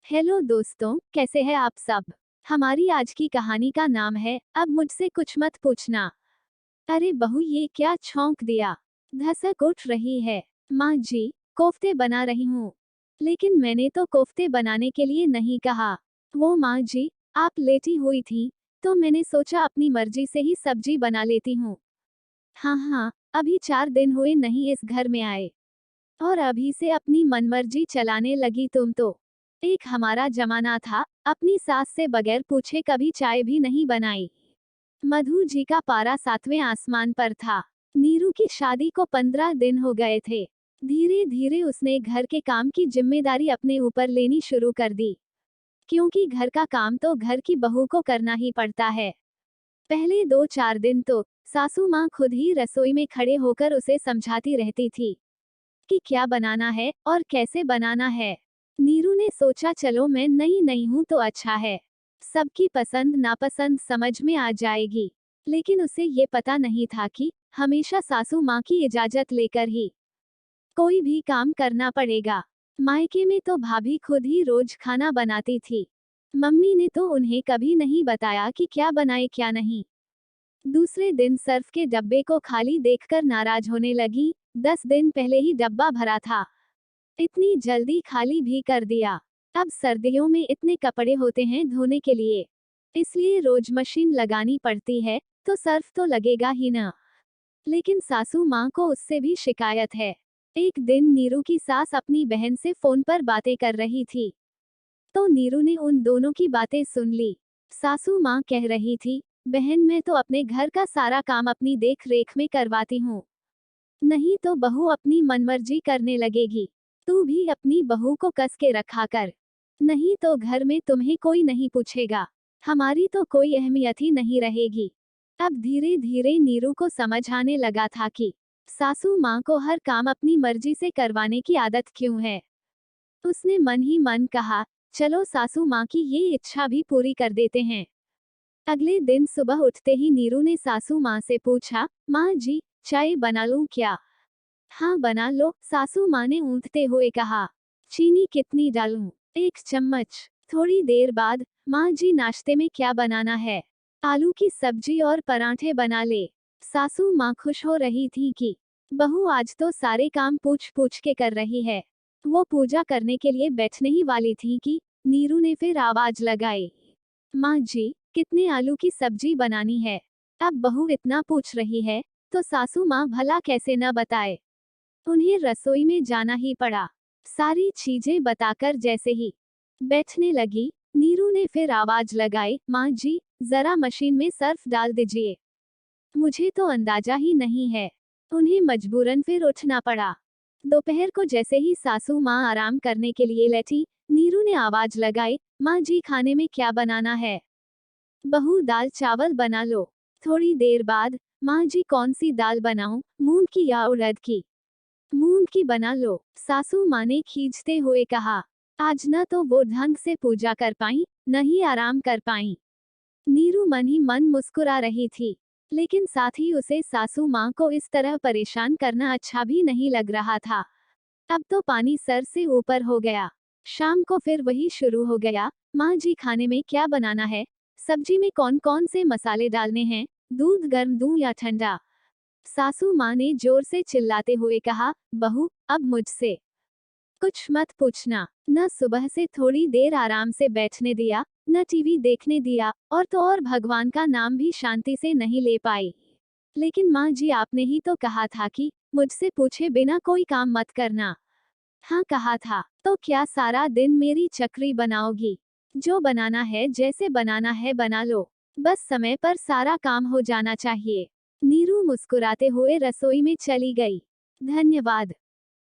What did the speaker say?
Hello दोस्तों, कैसे हैं आप सब। हमारी आज की कहानी का नाम है अब मुझसे कुछ मत पूछना। अरे बहू, ये क्या छौंक दिया। धसक उठ रही है। माँ जी, कोफ्ते बना रही हूँ। लेकिन मैंने तो कोफ्ते बनाने के लिए नहीं कहा। वो माँ जी, आप लेटी हुई थी तो मैंने सोचा अपनी मर्जी से ही सब्जी बना लेती हूँ। हाँ हाँ, अभी 4 दिन हुए नहीं इस घर में आए और अभी से अपनी मनमर्जी चलाने लगी तुम तो। एक हमारा जमाना था, अपनी सास से बगैर पूछे कभी चाय भी नहीं बनाई। मधु जी का पारा 7वें आसमान पर था। नीरू की शादी को 15 दिन हो गए थे। धीरे धीरे उसने घर के काम की जिम्मेदारी अपने ऊपर लेनी शुरू कर दी, क्योंकि घर का काम तो घर की बहू को करना ही पड़ता है। पहले 2-4 दिन तो सासू माँ खुद ही रसोई में खड़े होकर उसे समझाती रहती थी कि क्या बनाना है और कैसे बनाना है। नीरू ने सोचा चलो मैं नई नई हूँ तो अच्छा है, सबकी पसंद नापसंद समझ में आ जाएगी। लेकिन उसे ये पता नहीं था कि हमेशा सासू माँ की इजाजत लेकर ही कोई भी काम करना पड़ेगा। मायके में तो भाभी खुद ही रोज खाना बनाती थी। मम्मी ने तो उन्हें कभी नहीं बताया कि क्या बनाए क्या नहीं। दूसरे दिन सर्फ के डब्बे को खाली देखकर नाराज होने लगी। 10 दिन पहले ही डब्बा भरा था, इतनी जल्दी खाली भी कर दिया। अब सर्दियों में इतने कपड़े होते हैं धोने के लिए, इसलिए रोज मशीन लगानी पड़ती है, तो सर्फ तो लगेगा ही ना। लेकिन सासू माँ को उससे भी शिकायत है। एक दिन नीरू की सास अपनी बहन से फोन पर बातें कर रही थी, तो नीरू ने उन दोनों की बातें सुन ली। सासू माँ कह रही थी, बहन मैं तो अपने घर का सारा काम अपनी देख रेख में करवाती हूँ, नहीं तो बहू अपनी मनमर्जी करने लगेगी। तू भी अपनी बहू को कस के रखा कर, नहीं तो घर में तुम्हें कोई नहीं पूछेगा, हमारी तो कोई अहमियत ही नहीं रहेगी। अब धीरे धीरे नीरू को समझ आने लगा था कि सासू माँ को हर काम अपनी मर्जी से करवाने की आदत क्यों है। उसने मन ही मन कहा, चलो सासू माँ की ये इच्छा भी पूरी कर देते हैं। अगले दिन सुबह उठते ही नीरू ने सासू माँ से पूछा, माँ जी, चाय बना लूं क्या। हाँ बना लो, सासू माँ ने ऊँधते हुए कहा। चीनी कितनी डालूं। 1 चम्मच। थोड़ी देर बाद, माँ जी नाश्ते में क्या बनाना है। आलू की सब्जी और पराठे बना ले। सासू माँ खुश हो रही थी कि बहू आज तो सारे काम पूछ पूछ के कर रही है। वो पूजा करने के लिए बैठने ही वाली थी कि नीरू ने फिर आवाज लगाई, माँ जी, कितने आलू की सब्जी बनानी है। अब बहू इतना पूछ रही है तो सासू माँ भला कैसे न बताए। उन्हें रसोई में जाना ही पड़ा। सारी चीजें बताकर जैसे ही बैठने लगी, नीरू ने फिर आवाज लगाई, माँ जी, जरा मशीन में सर्फ डाल दीजिए। मुझे तो अंदाजा ही नहीं है। उन्हें मजबूरन फिर उठना पड़ा। दोपहर को जैसे ही सासू माँ आराम करने के लिए लेटी, नीरू ने आवाज लगाई, माँ जी खाने में क्या बनाना है। बहू दाल चावल बना लो। थोड़ी देर बाद, माँ जी कौन सी दाल बनाऊं, मूंग की या उड़द की। मूंग की बना लो, सासू माँ ने खींचते हुए कहा। आज न तो वो ढंग से पूजा कर पाई, न ही आराम कर पाई। नीरू मन ही मन मुस्कुरा रही थी, लेकिन साथ ही उसे सासू माँ को इस तरह परेशान करना अच्छा भी नहीं लग रहा था। अब तो पानी सर से ऊपर हो गया। शाम को फिर वही शुरू हो गया, माँ जी खाने में क्या बनाना है, सब्जी में कौन कौन से मसाले डालने हैं, दूध गर्म दूं या ठंडा। सासू माँ ने जोर से चिल्लाते हुए कहा, बहू, अब मुझसे कुछ मत पूछना। न सुबह से थोड़ी देर आराम से बैठने दिया, न टीवी देखने दिया, और तो और भगवान का नाम भी शांति से नहीं ले पाई। लेकिन माँ जी, आपने ही तो कहा था कि मुझसे पूछे बिना कोई काम मत करना। हाँ कहा था, तो क्या सारा दिन मेरी चक्री बनाओगी। जो बनाना है जैसे बनाना है बना लो, बस समय पर सारा काम हो जाना चाहिए। नीरू मुस्कुराते हुए रसोई में चली गई। धन्यवाद।